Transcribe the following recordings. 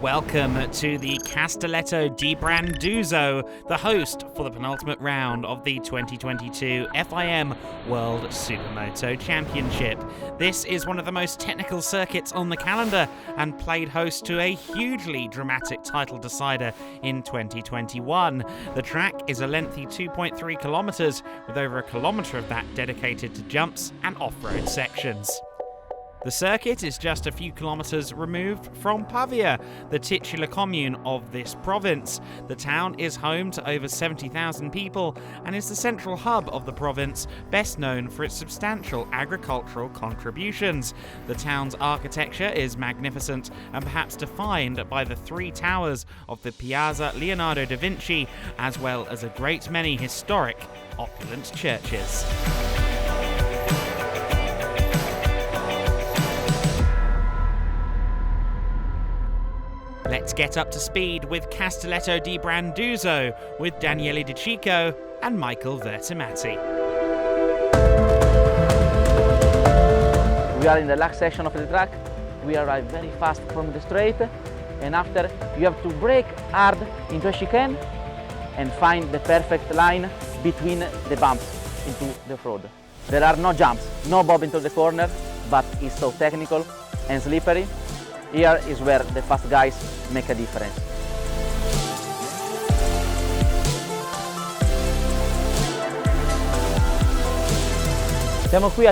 Welcome to the Castelletto di Branduzzo, the host for the penultimate round of the 2022 FIM World Supermoto Championship. This is one of the most technical circuits on the calendar and played host to a hugely dramatic title decider in 2021. The track is a lengthy 2.3 kilometres, with over a kilometre of that dedicated to jumps and off-road sections. The circuit is just a few kilometres removed from Pavia, the titular commune of this province. The town is home to over 70,000 people and is the central hub of the province, best known for its substantial agricultural contributions. The town's architecture is magnificent and perhaps defined by the three towers of the Piazza Leonardo da Vinci, as well as a great many historic, opulent churches. Let's get up to speed with Castelletto di Branduzzo with Daniele De Cicco and Michael Vertimati. We are in the last section of the track. We arrive very fast from the straight, and after you have to brake hard into a chicane and find the perfect line between the bumps into the road. There are no jumps, no bob into the corner, but it's so technical and slippery. Here is where the fast guys make a difference. We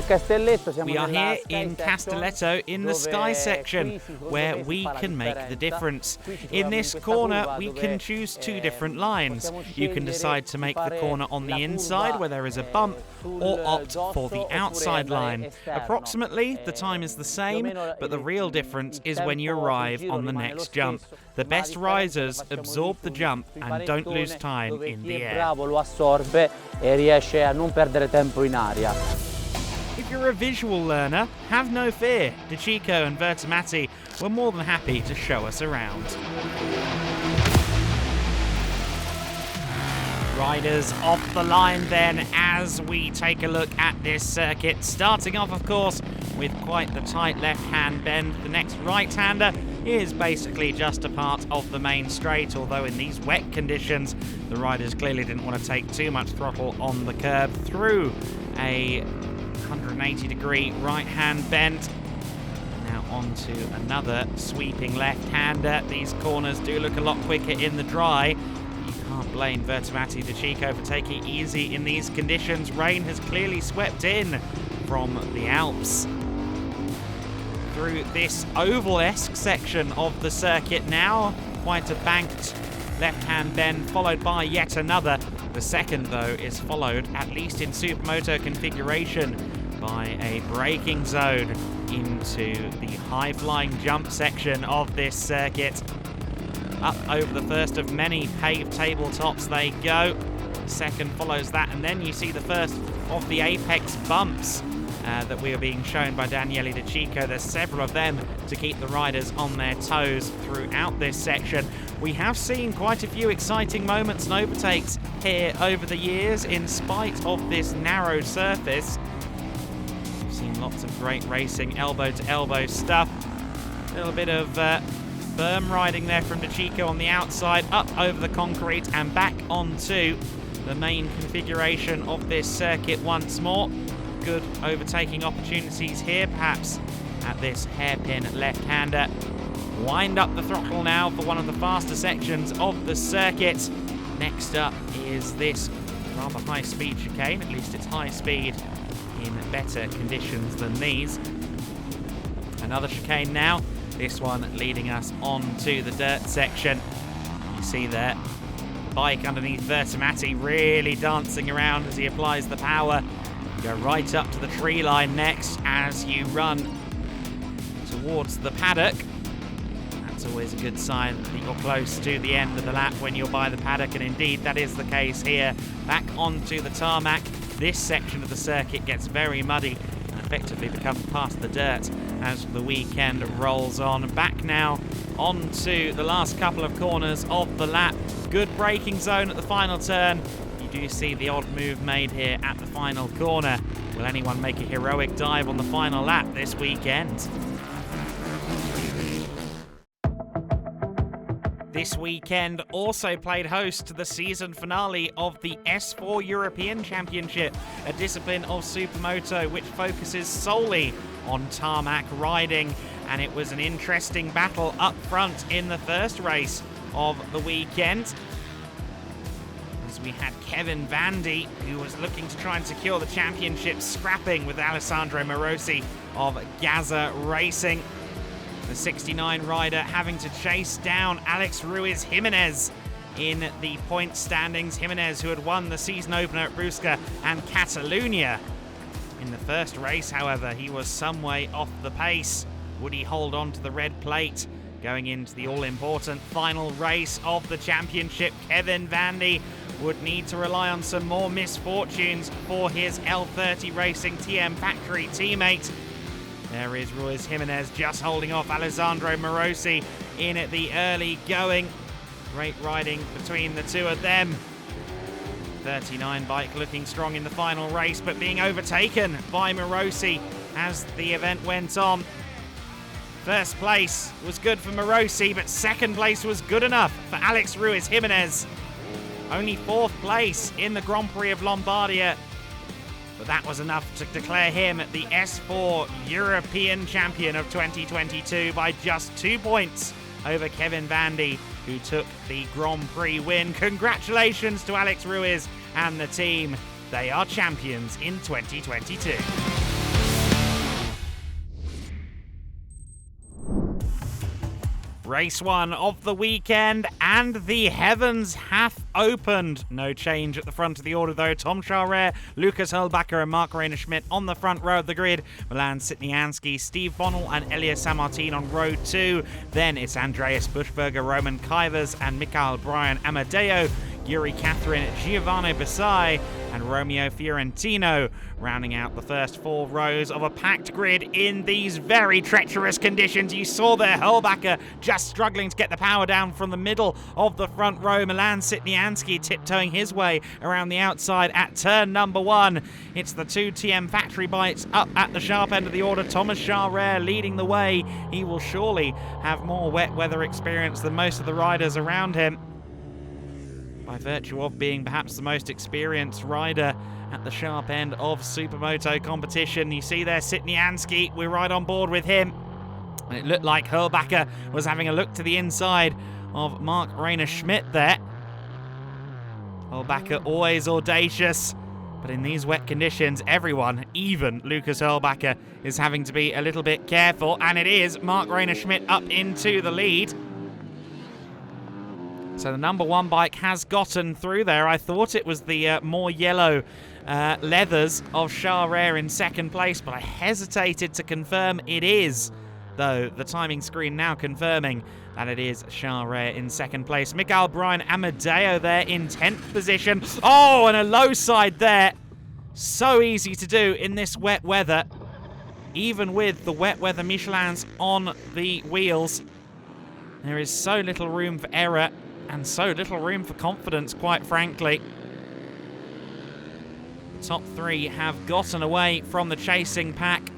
are here in Castelletto in the Sky section, where we can make the difference. In this corner, we can choose two different lines. You can decide to make the corner on the inside, where there is a bump, or opt for the outside line. Approximately, the time is the same, but the real difference is when you arrive on the next jump. The best risers absorb the jump and don't lose time in the air. If you're a visual learner, have no fear. De Cicco and Vertimati were more than happy to show us around. Riders off the line then as we take a look at this circuit. Starting off, of course, with quite the tight left-hand bend. The next right-hander is basically just a part of the main straight, although in these wet conditions, the riders clearly didn't want to take too much throttle on the curb through a 180-degree right-hand bend. Now on to another sweeping left-hander. These corners do look a lot quicker in the dry. You can't blame Vertimati De Cicco for taking it easy in these conditions. Rain has clearly swept in from the Alps. Through this oval-esque section of the circuit now, quite a banked left-hand bend, followed by yet another. The second, though, is followed, at least in Supermoto configuration, by a braking zone into the high-flying jump section of this circuit. Up over the first of many paved tabletops they go. The second follows that, and then you see the first of the apex bumps that we are being shown by Daniele De Cicco. There's several of them to keep the riders on their toes throughout this section. We have seen quite a few exciting moments and overtakes here over the years in spite of this narrow surface. We've seen lots of great racing, elbow-to-elbow stuff. A little bit of berm riding there from De Cicco on the outside, up over the concrete and back onto the main configuration of this circuit once more. Good overtaking opportunities here, perhaps at this hairpin left-hander. Wind up the throttle now for one of the faster sections of the circuit. Next up is this rather high-speed chicane, at least it's high speed in better conditions than these. Another chicane now, this one leading us onto the dirt section. You see there, the bike underneath Vertimati really dancing around as he applies the power. Go right up to the tree line next as you run towards the paddock. That's always a good sign that you're close to the end of the lap when you're by the paddock, and indeed that is the case here. Back onto the tarmac. This section of the circuit gets very muddy and effectively becomes part of the dirt as the weekend rolls on. Back now onto the last couple of corners of the lap. Good braking zone at the final turn. You do see the odd move made here at the final corner. Will anyone make a heroic dive on the final lap this weekend? This weekend also played host to the season finale of the S4 European Championship, a discipline of Supermoto which focuses solely on tarmac riding, and it was an interesting battle up front in the first race of the weekend, as we had Kevin Vandy, who was looking to try and secure the championship, scrapping with Alessandro Morosi of Gaza Racing. The 69 rider having to chase down Alex Ruiz Jimenez in the point standings. Jimenez, who had won the season opener at Brusca and Catalunya. In the first race, however, he was some way off the pace. Would he hold on to the red plate going into the all-important final race of the championship? Kevin Vandy would need to rely on some more misfortunes for his L30 Racing TM Factory teammate. There is Ruiz Jimenez just holding off Alessandro Morosi in at the early going. Great riding between the two of them. 39 bike looking strong in the final race, but being overtaken by Morosi as the event went on. First place was good for Morosi, but second place was good enough for Alex Ruiz Jimenez. Only fourth place in the Grand Prix of Lombardia, but that was enough to declare him the S4 European Champion of 2022 by just 2 points over Kevin Vandy, who took the Grand Prix win. Congratulations to Alex Ruiz and the team. They are champions in 2022. Race 1 of the weekend, and the heavens hath opened. No change at the front of the order though. Tom Charret, Lucas Hurlbacher and Mark Rayner-Schmidt on the front row of the grid. Milan Sitniansky, Steve Bonnell and Elias Sammartin on row 2. Then it's Andreas Buschberger, Roman Kivers and Mikael Brian Amadeo, Yuri Catherine, Giovanni Basai and Romeo Fiorentino, rounding out the first 4 rows of a packed grid in these very treacherous conditions. You saw there Hurlbacher just struggling to get the power down from the middle of the front row. Milan Sitniansky tiptoeing his way around the outside at turn number 1. It's the 2 TM Factory bikes up at the sharp end of the order. Thomas Charret leading the way. He will surely have more wet weather experience than most of the riders around him, by virtue of being perhaps the most experienced rider at the sharp end of Supermoto competition. You see there Sitniansky, we're right on board with him. And it looked like Hurlbacher was having a look to the inside of Mark Rayner-Schmidt there. Hurlbacher always audacious, but in these wet conditions, everyone, even Lucas Hurlbacher, is having to be a little bit careful. And it is Mark Rayner-Schmidt up into the lead. So the number 1 bike has gotten through there. I thought it was the more yellow leathers of Charret in second place, but I hesitated to confirm it is, though the timing screen now confirming that it is Charret in second place. Mikael Brian Amadeo there in 10th position. Oh, and a low side there. So easy to do in this wet weather, even with the wet weather Michelins on the wheels. There is so little room for error and so little room for confidence, quite frankly. The top 3 have gotten away from the chasing pack.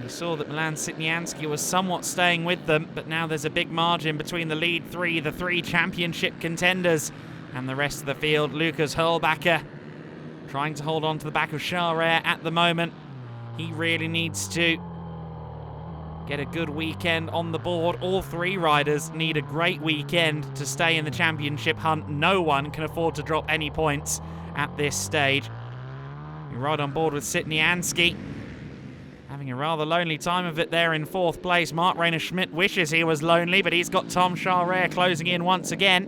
We saw that Milan Sitniansky was somewhat staying with them, but now there's a big margin between the lead 3, the 3 championship contenders, and the rest of the field. Lucas Hurlbacher trying to hold on to the back of Charret at the moment. He really needs to get a good weekend on the board. All 3 riders need a great weekend to stay in the championship hunt. No one can afford to drop any points at this stage. You're right on board with Sitniansky, having a rather lonely time of it there in 4th place. Mark Rayner-Schmidt wishes he was lonely, but he's got Tom Charret closing in once again.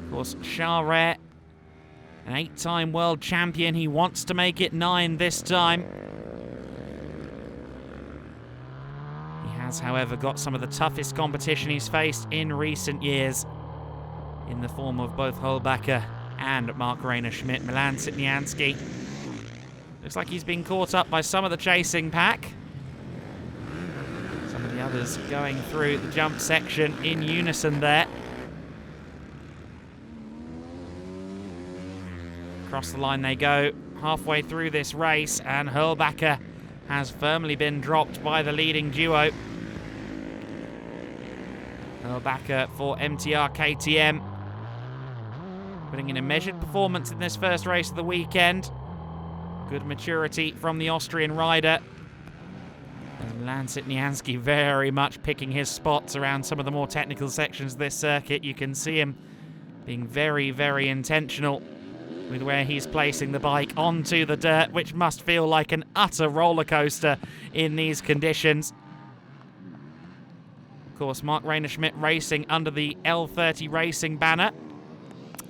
Of course, Charret, an 8-time world champion. He wants to make it 9 this time. He has, however, got some of the toughest competition he's faced in recent years, in the form of both Hurlbacher and Mark Rayner-Schmidt. Milan Sitniansky looks like he's been caught up by some of the chasing pack. Some of the others going through the jump section in unison there. Across the line they go, halfway through this race, and Hurlbacher has firmly been dropped by the leading duo. Back for MTR KTM, putting in a measured performance in this first race of the weekend. Good maturity from the Austrian rider. And Milan Sitnianski very much picking his spots around some of the more technical sections of this circuit. You can see him being very, very intentional with where he's placing the bike onto the dirt, which must feel like an utter roller coaster in these conditions. Of course, Mark Rayner-Schmidt racing under the L30 Racing banner,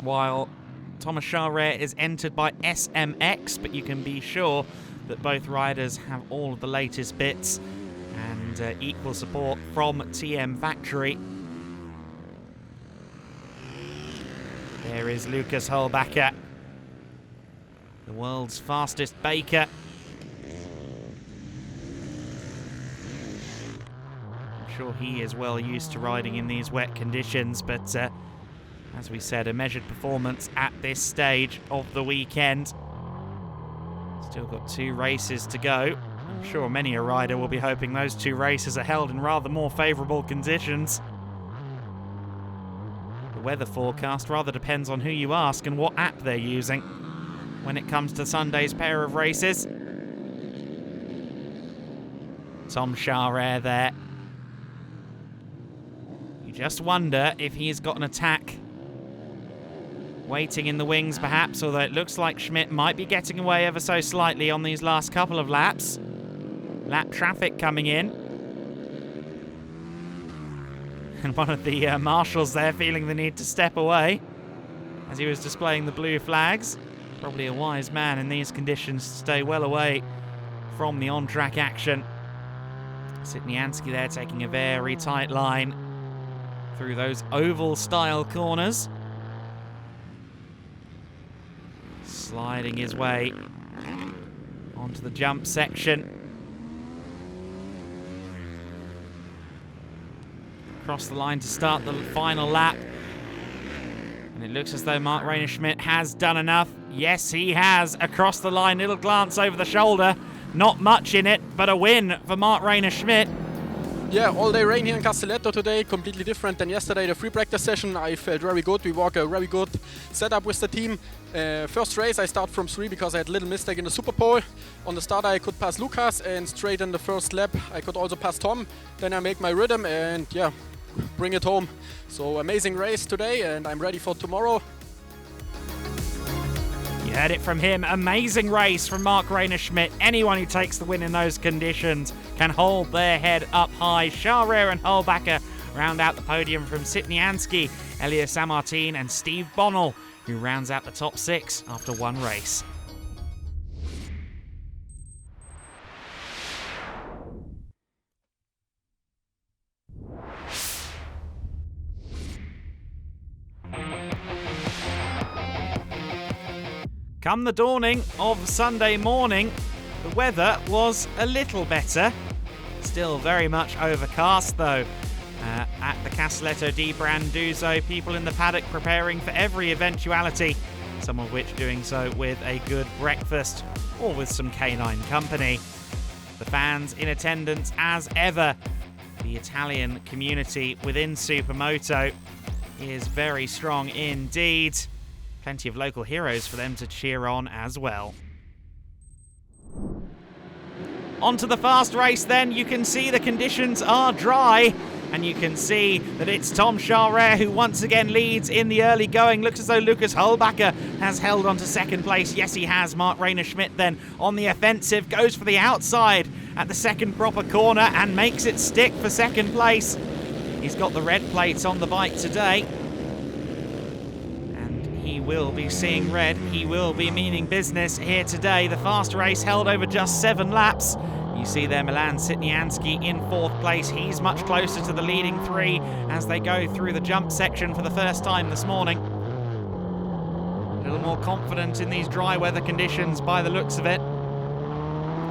while Thomas Charret is entered by SMX, but you can be sure that both riders have all of the latest bits and equal support from TM Factory. There is Lucas Holbacher, the world's fastest baker. I'm sure he is well used to riding in these wet conditions, but as we said, a measured performance at this stage of the weekend. Still got 2 races to go. I'm sure many a rider will be hoping those 2 races are held in rather more favourable conditions. The weather forecast rather depends on who you ask and what app they're using when it comes to Sunday's pair of races. Tom Charret there. You just wonder if he's got an attack waiting in the wings perhaps, although it looks like Schmidt might be getting away ever so slightly on these last couple of laps. Lap traffic coming in. And one of the marshals there feeling the need to step away as he was displaying the blue flags. Probably a wise man in these conditions to stay well away from the on-track action. Sitnianski there taking a very tight line through those oval-style corners. Sliding his way onto the jump section. Across the line to start the final lap. And it looks as though Mark Rayner-Schmidt has done enough. Yes, he has. Across the line, little glance over the shoulder. Not much in it, but a win for Mark Rayner-Schmidt. Yeah, all day rain here in Castelletto today, completely different than yesterday, the free practice session. I felt very good. We walked a very good setup with the team. First race, I start from 3 because I had a little mistake in the super pole. On the start, I could pass Lucas, and straight in the first lap, I could also pass Tom. Then I make my rhythm and yeah, bring it home. So amazing race today, and I'm ready for tomorrow. You heard it from him. Amazing race from Mark Rayner-Schmidt. Anyone who takes the win in those conditions can hold their head up high. Charret and Holbacher round out the podium from Sitnianski, Elias Sammartin and Steve Bonnell, who rounds out the top 6 after one race. Come the dawning of Sunday morning, the weather was a little better. Still very much overcast though. At the Castelletto di Branduzzo, people in the paddock preparing for every eventuality, some of which doing so with a good breakfast or with some canine company. The fans in attendance as ever. The Italian community within Supermoto is very strong indeed. Plenty of local heroes for them to cheer on as well. On to the fast race then. You can see the conditions are dry, and you can see that it's Tom Charret who once again leads in the early going. Looks as though Lucas Holbacher has held on to second place. Yes, he has. Mark Rayner-Schmidt then on the offensive, goes for the outside at the second proper corner and makes it stick for second place. He's got the red plates on the bike today. He will be seeing red. He will be meaning business here today. The fast race held over just 7 laps. You see there Milan Sitnianski in 4th place. He's much closer to the leading 3 as they go through the jump section for the first time this morning. A little more confident in these dry weather conditions by the looks of it.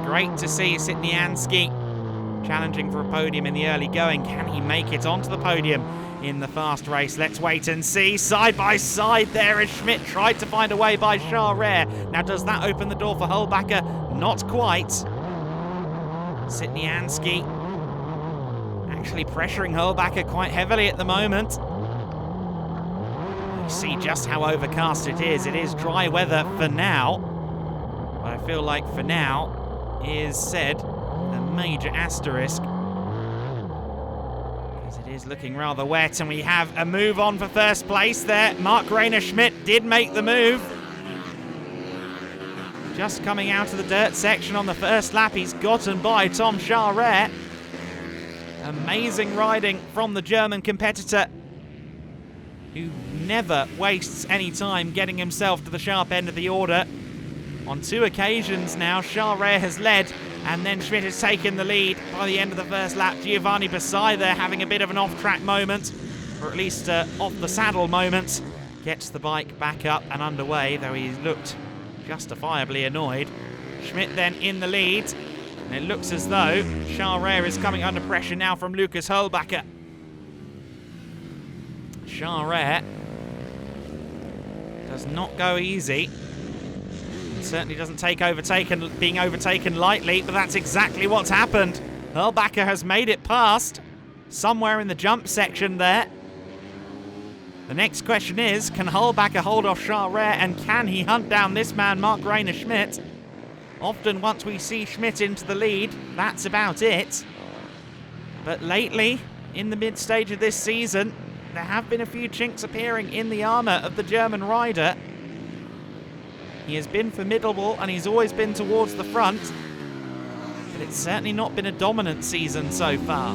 Great to see Sitnianski challenging for a podium in the early going. Can he make it onto the podium in the fast race? Let's wait and see. Side by side there as Schmidt tried to find a way by Charret. Now does that open the door for Holbacher? Not quite. Sitnianski actually pressuring Hurlbacher quite heavily at the moment. You see just how overcast it is. It is dry weather for now. But I feel like for now is said with a major asterisk. Because it is looking rather wet, and we have a move on for first place there. Mark Rayner-Schmidt did make the move. Just coming out of the dirt section on the first lap, he's gotten by Tom Charret. Amazing riding from the German competitor, who never wastes any time getting himself to the sharp end of the order. On 2 occasions now, Charret has led, and then Schmidt has taken the lead by the end of the first lap. Giovanni Basai there having a bit of an off-track moment, or at least off-the-saddle moment. Gets the bike back up and underway, though he looked justifiably annoyed. Schmidt then in the lead, and it looks as though Charret is coming under pressure now from Lucas Hurlbacher. Charret does not go easy. Certainly doesn't take being overtaken lightly, but that's exactly what's happened. Hurlbacher has made it past somewhere in the jump section there. The next question is, can Hurlbacher hold off Charret, and can he hunt down this man, Mark Rayner-Schmidt? Often once we see Schmidt into the lead, that's about it. But lately, in the mid-stage of this season, there have been a few chinks appearing in the armour of the German rider. He has been formidable, and he's always been towards the front, but it's certainly not been a dominant season so far.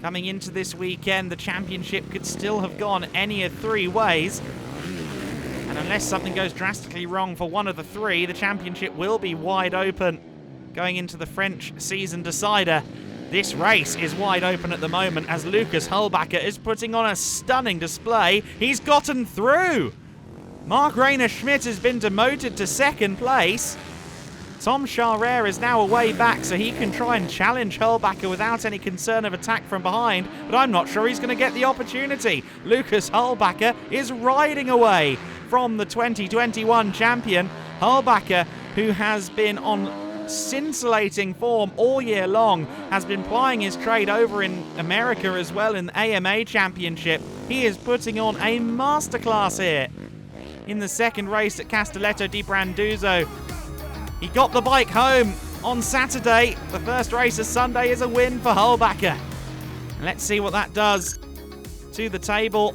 Coming into this weekend, the championship could still have gone any of 3 ways, and unless something goes drastically wrong for one of the 3, the championship will be wide open going into the French season decider. This race is wide open at the moment as Lucas Hurlbacher is putting on a stunning display. He's gotten through. Mark Rayner-Schmidt has been demoted to 2nd place. Tom Charret is now away back, so he can try and challenge Hurlbacher without any concern of attack from behind, but I'm not sure he's going to get the opportunity. Lucas Hurlbacher is riding away from the 2021 champion. Hurlbacher, who has been on scintillating form all year long, has been plying his trade over in America as well in the AMA Championship. He is putting on a masterclass here in the 2nd race at Castelletto di Branduzzo. He got the bike home on Saturday. The first race of Sunday is a win for Hurlbacher. Let's see what that does to the table.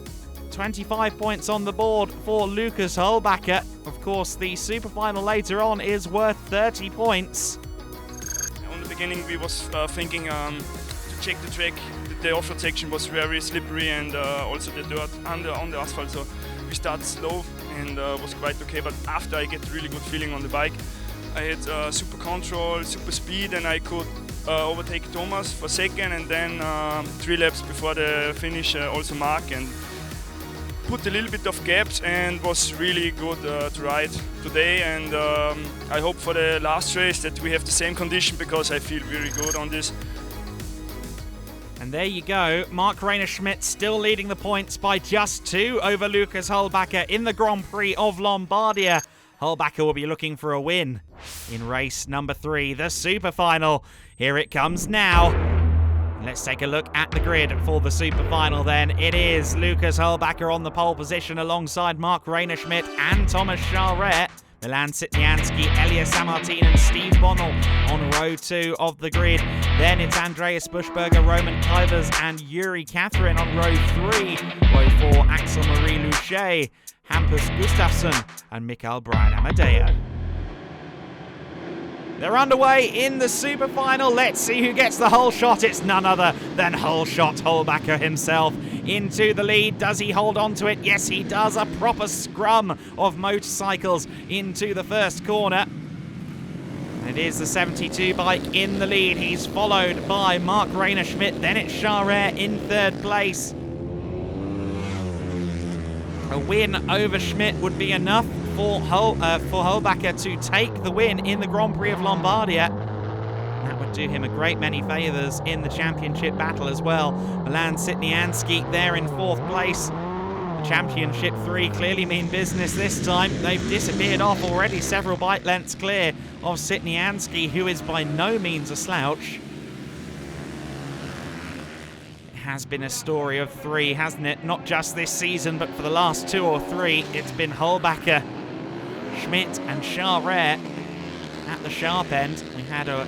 25 points on the board for Lucas Hurlbacher. Of course, the super final later on is worth 30 points. On the beginning, we was thinking to check the track. The off-road section was very slippery, and also the dirt on the asphalt. So we started slow and was quite okay. But after I get a really good feeling on the bike, I had super control, super speed, and I could overtake Thomas for 2nd, and then 3 laps before the finish also Mark, and put a little bit of gaps, and was really good to ride today. And I hope for the last race that we have the same condition, because I feel very good on this. And there you go, Mark Rayner-Schmidt still leading the points by just 2 over Lucas Hurlbacher in the Grand Prix of Lombardia. Hurlbacher will be looking for a win in race number 3, the super final. Here it comes now. Let's take a look at the grid for the super final then. It is Lucas Hurlbacher on the pole position alongside Mark Rayner-Schmidt and Thomas Charret. Milan Sitnianski, Elias Sammartin and Steve Bonnell on row 2 of the grid. Then it's Andreas Buschberger, Roman Kuivers and Yuri Catherine on row 3. Row 4, Axel Marie Louchet, Hampus Gustafsson and Mikael Brian Amadeo. They're underway in the super final. Let's see who gets the whole shot. It's none other than whole shot Hurlbacher himself into the lead. Does he hold on to it? Yes, he does. A proper scrum of motorcycles into the first corner. It is the 72 bike in the lead. He's followed by Mark Rayner-Schmidt. Then it's Charret in 3rd place. A win over Schmidt would be enough for Hurlbacher to take the win in the Grand Prix of Lombardia. That would do him a great many favours in the championship battle as well. Milan Sitnianski there in 4th place. Championship 3 clearly mean business this time. They've disappeared off already, several bike lengths clear of Sitnianski, who is by no means a slouch. It has been a story of 3, hasn't it? Not just this season, but for the last 2 or 3, it's been Holbacher, Schmidt and Charret at the sharp end. We had a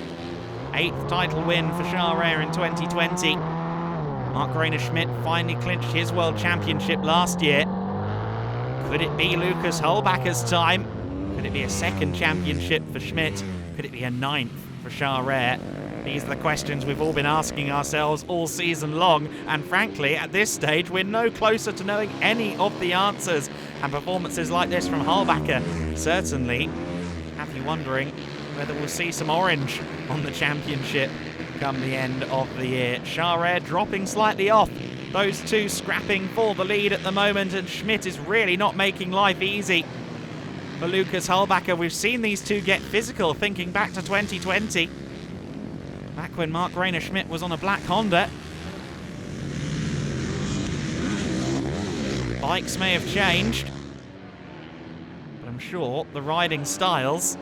8th title win for Charret in 2020. Marc-Reiner Schmidt finally clinched his World Championship last year. Could it be Lucas Holbacher's time? Could it be a 2nd championship for Schmidt? Could it be a 9th for Charret? These are the questions we've all been asking ourselves all season long, and frankly, at this stage, we're no closer to knowing any of the answers. And performances like this from Holbacher certainly have you wondering whether we'll see some orange on the championship come the end of the year. Charret dropping slightly off. Those two scrapping for the lead at the moment, and Schmidt is really not making life easy for Lucas Holbacher. We've seen these two get physical, thinking back to 2020, back when Marc-Reiner Schmidt was on a black Honda. Bikes may have changed, but I'm sure the riding styles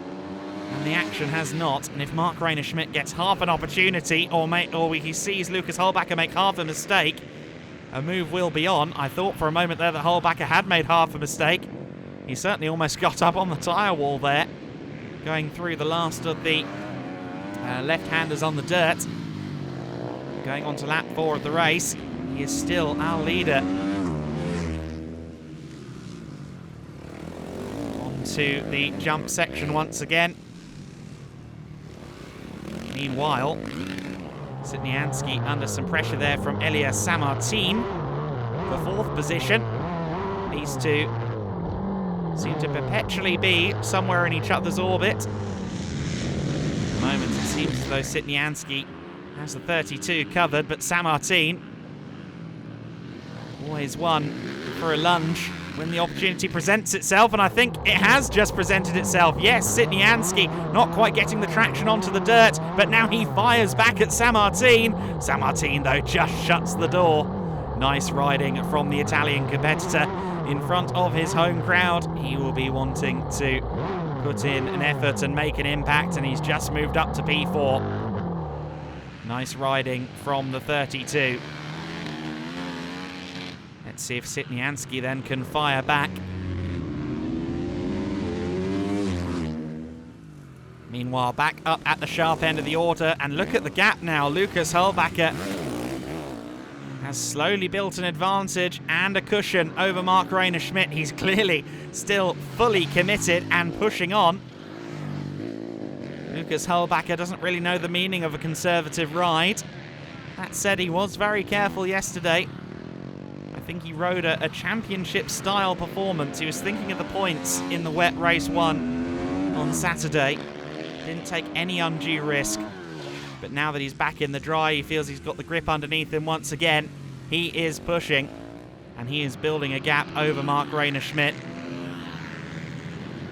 and the action has not. And if Marc-Reiner Schmidt gets half an opportunity, or he sees Lucas Holbacher make half a mistake, a move will be on. I thought for a moment there that Holbacher had made half a mistake. He certainly almost got up on the tyre wall there, going through the last of the left-handers on the dirt. Going on to lap 4 of the race. He is still our leader. On to the jump section once again. Meanwhile, Sitnianski under some pressure there from Elias Samartin for 4th position. These two seem to perpetually be somewhere in each other's orbit. At the moment, it seems as though Sitnianski has the 32 covered, but Samartin always one for a lunge when the opportunity presents itself, and I think it has just presented itself. Yes, Sitnianski not quite getting the traction onto the dirt, but now he fires back at Samartin. Samartin, though, just shuts the door. Nice riding from the Italian competitor in front of his home crowd. He will be wanting to put in an effort and make an impact, and he's just moved up to P4. Nice riding from the 32. Let's see if Sitnianski then can fire back. Meanwhile, back up at the sharp end of the order, and look at the gap now. Lucas Holbacher has slowly built an advantage and a cushion over Marc-Reiner Schmidt. He's clearly still fully committed and pushing on. Lucas Holbacher doesn't really know the meaning of a conservative ride. That said, he was very careful yesterday. I think he rode a championship-style performance. He was thinking of the points in the wet race 1 on Saturday. Didn't take any undue risk. But now that he's back in the dry, he feels he's got the grip underneath him once again. He is pushing, and he is building a gap over Marc-Reiner Schmidt.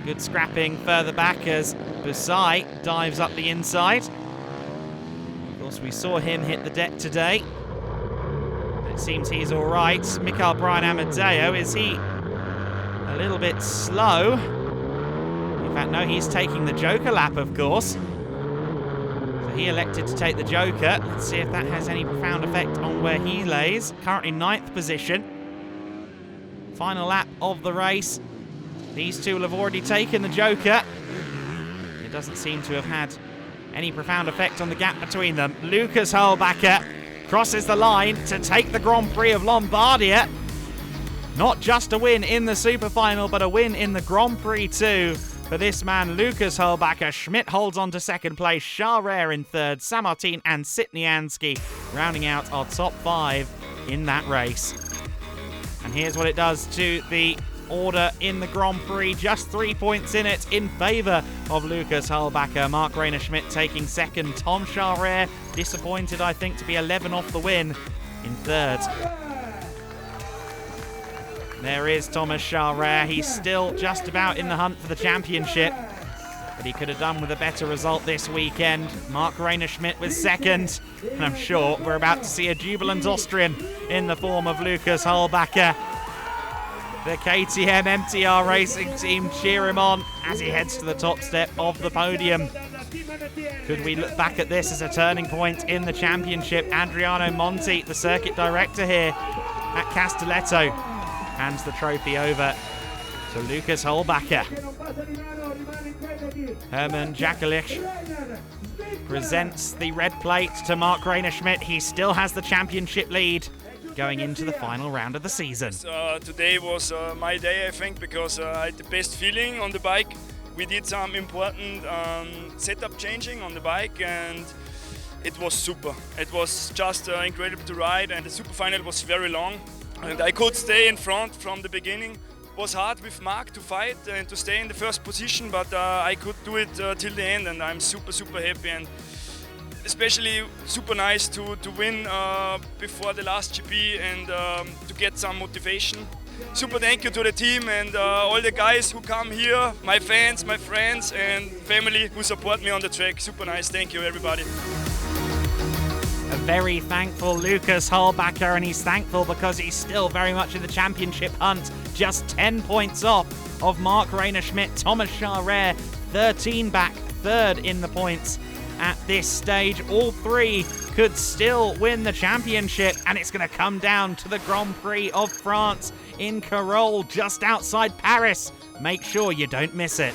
Good scrapping further back as Busai dives up the inside. Of course, we saw him hit the deck today. It seems he's all right. Mikael Brian Amadeo, is he a little bit slow? In fact, no, he's taking the Joker lap, of course. So he elected to take the Joker. Let's see if that has any profound effect on where he lays. Currently 9th position. Final lap of the race. These two will have already taken the Joker. It doesn't seem to have had any profound effect on the gap between them. Lucas Holbacher crosses the line to take the Grand Prix of Lombardia. Not just a win in the Super Final, but a win in the Grand Prix too for this man, Lucas Holbacher. Schmidt holds on to 2nd place, Charret in 3rd, Samartin and Sitnianski rounding out our top 5 in that race. And here's what it does to the order in the Grand Prix. Just 3 points in it in favour of Lucas Holbacher. Marc-Reiner Schmidt taking 2nd. Tom Charret, disappointed, I think, to be 11 off the win, in 3rd. There is Thomas Charret. He's still just about in the hunt for the championship, but he could have done with a better result this weekend. Marc-Reiner Schmidt was 2nd, and I'm sure we're about to see a jubilant Austrian in the form of Lucas Holbacher. The KTM MTR Racing team cheer him on as he heads to the top step of the podium. Could we look back at this as a turning point in the championship? Adriano Monti, the circuit director here at Castelletto, hands the trophy over to Lucas Holbacher. Herman Jakulich presents the red plate to Mark Rayner-Schmidt. He still has the championship lead going into the final round of the season. Today was my day, I think, because I had the best feeling on the bike. We did some important setup changing on the bike and it was super. It was just incredible to ride, and the super final was very long and I could stay in front from the beginning. It was hard with Mark to fight and to stay in the first position, but I could do it till the end, and I'm super happy, and especially super nice to win before the last GP and to get some motivation. Super thank you to the team and all the guys who come here, my fans, my friends and family who support me on the track. Super nice, thank you everybody. A very thankful Lucas Holbacher, and he's thankful because he's still very much in the championship hunt, just 10 points off of Mark Rayner-Schmidt. Thomas Charret, 13 back, third in the points at this stage. All three could still win the championship, and it's going to come down to the Grand Prix of France in Carole, just outside Paris. Make sure you don't miss it.